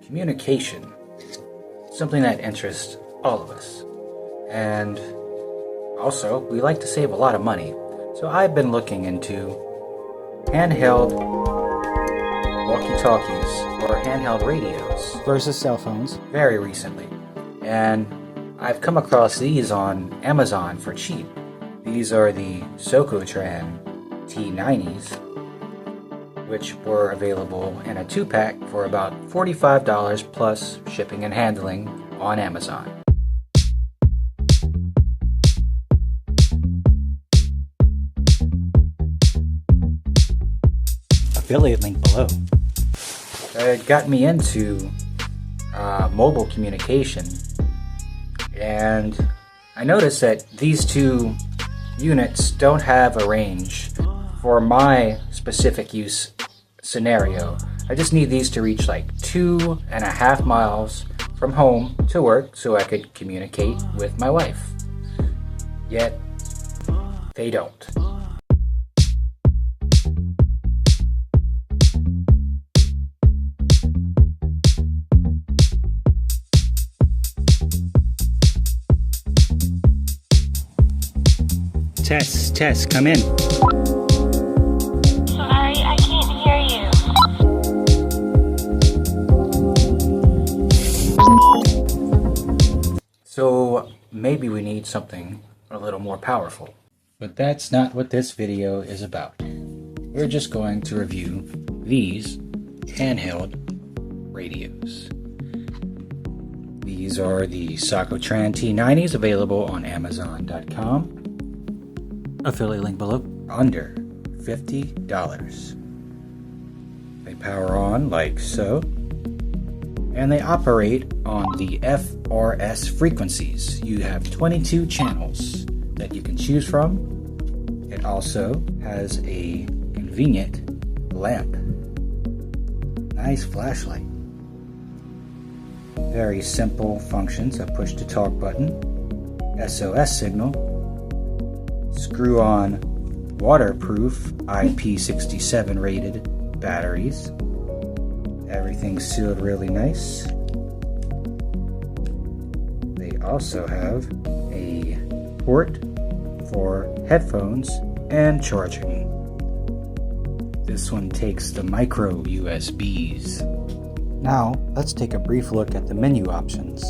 communication, something that interests all of us. And also, we like to save a lot of money. So I've been looking into handheld walkie-talkies or handheld radios versus cell phones very recently. And I've come across these on Amazon for cheap. These are the SocoTran T-90s, which were available in a 2-pack for about $45 plus shipping and handling on Amazon. Affiliate link below. It got me into mobile communication, and I noticed that these two units don't have a range for my specific use scenario. I just need these to reach like 2.5 miles from home to work so I could communicate with my wife. Yet, they don't. Test, come in. Sorry, I can't hear you. So maybe we need something a little more powerful. But that's not what this video is about. We're just going to review these handheld radios. These are the Soco Trans T-90s, available on Amazon.com. Affiliate link below. Under $50. They power on like so, and they operate on the FRS frequencies. You have 22 channels that you can choose from. It also has a convenient lamp. Nice flashlight. Very simple functions: a push to talk button, SOS signal, screw on waterproof IP67 rated batteries. Everything's sealed really nice. They also have a port for headphones and charging. This one takes the micro USBs. Now, let's take a brief look at the menu options.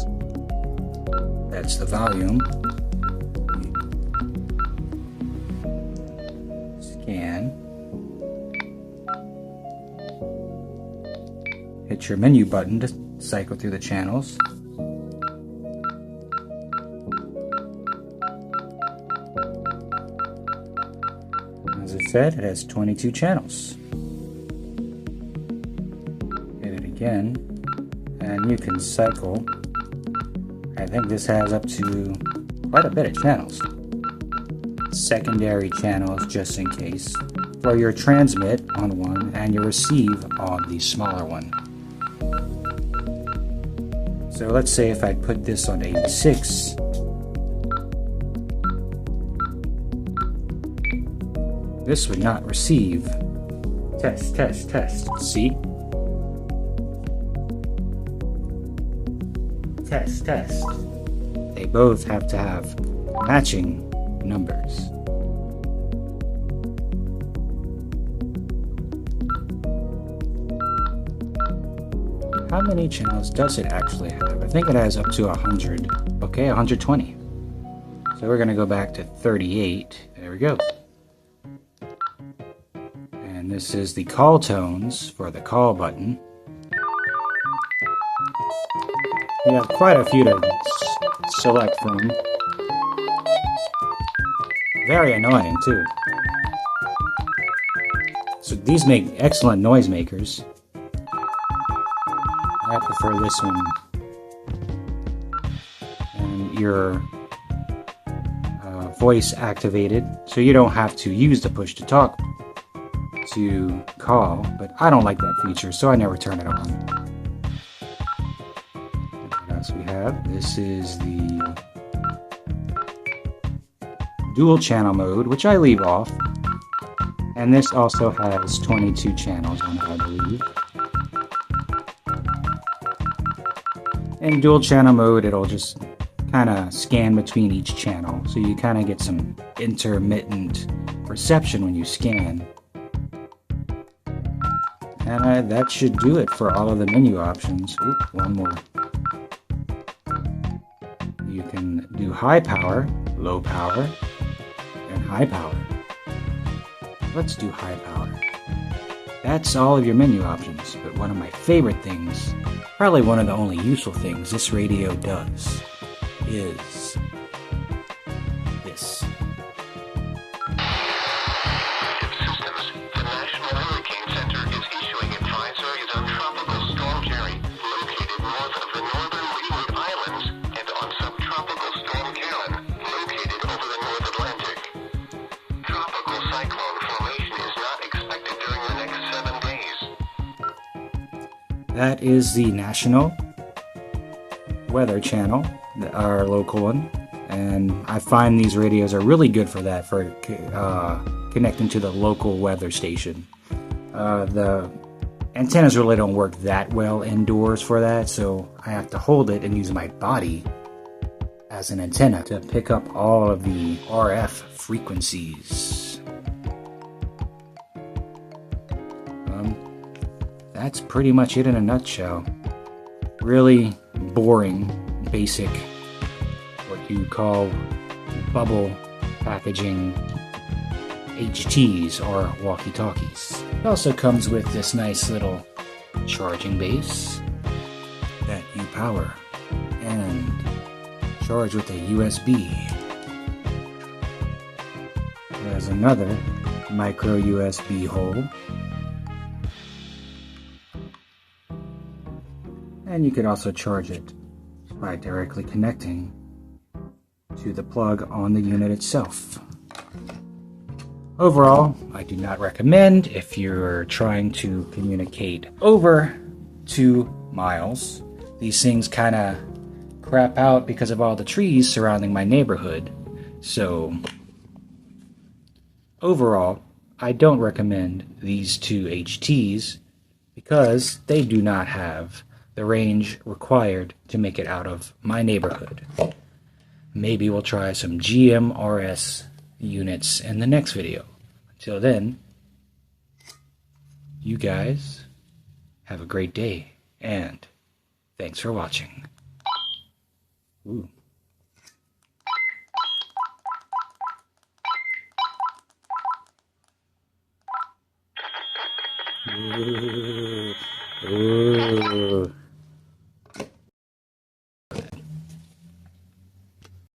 That's the volume. Scan. Hit your menu button to cycle through the channels. As I said, it has 22 channels. Hit it again, and you can cycle. I think this has up to quite a bit of channels. Secondary channels, just in case, for your transmit on one and your receive on the smaller one. So let's say if I put this on 86, this would not receive. Test. See? Test. They both have to have matching numbers. How many channels does it actually have? I think it has up to 100. Okay, 120. So we're going to go back to 38. There we go. And this is the call tones for the call button. You have quite a few to select from. Very annoying too. So these make excellent noise makers. I prefer this one. And your voice activated, so you don't have to use the push to talk to call, but I don't like that feature, so I never turn it on. What else we have? This is the dual channel mode, which I leave off, and this also has 22 channels on it, I believe. In dual channel mode, it'll just kind of scan between each channel, so you kind of get some intermittent reception when you scan. And that should do it for all of the menu options. Oop, one more. You can do high power, low power, and high power. Let's do high power. That's all of your menu options, but one of my favorite things, probably one of the only useful things this radio does, is this. The National Hurricane Center is issuing advisories on Tropical Storm Jerry, located north of the northern Leeward Islands, and on Subtropical Storm Karen, located over the North Atlantic. Tropical cyclone formation is not expected during the next 7 days. That is the National Weather Channel, our local one, and I find these radios are really good for that, for connecting to the local weather station. The antennas really don't work that well indoors for that, so I have to hold it and use my body as an antenna to pick up all of the RF frequencies. That's pretty much it in a nutshell. Really boring, basic, what you call bubble packaging HTs or walkie-talkies. It also comes with this nice little charging base that you power and charge with a USB. There's another micro USB hole. And you could also charge it by directly connecting to the plug on the unit itself. Overall, I do not recommend if you're trying to communicate over 2 miles. These things kind of crap out because of all the trees surrounding my neighborhood. So, overall, I don't recommend these two HTs because they do not have the range required to make it out of my neighborhood. Maybe we'll try some GMRS units in the next video. Until then, you guys have a great day, and thanks for watching. Ooh. Ooh. Ooh.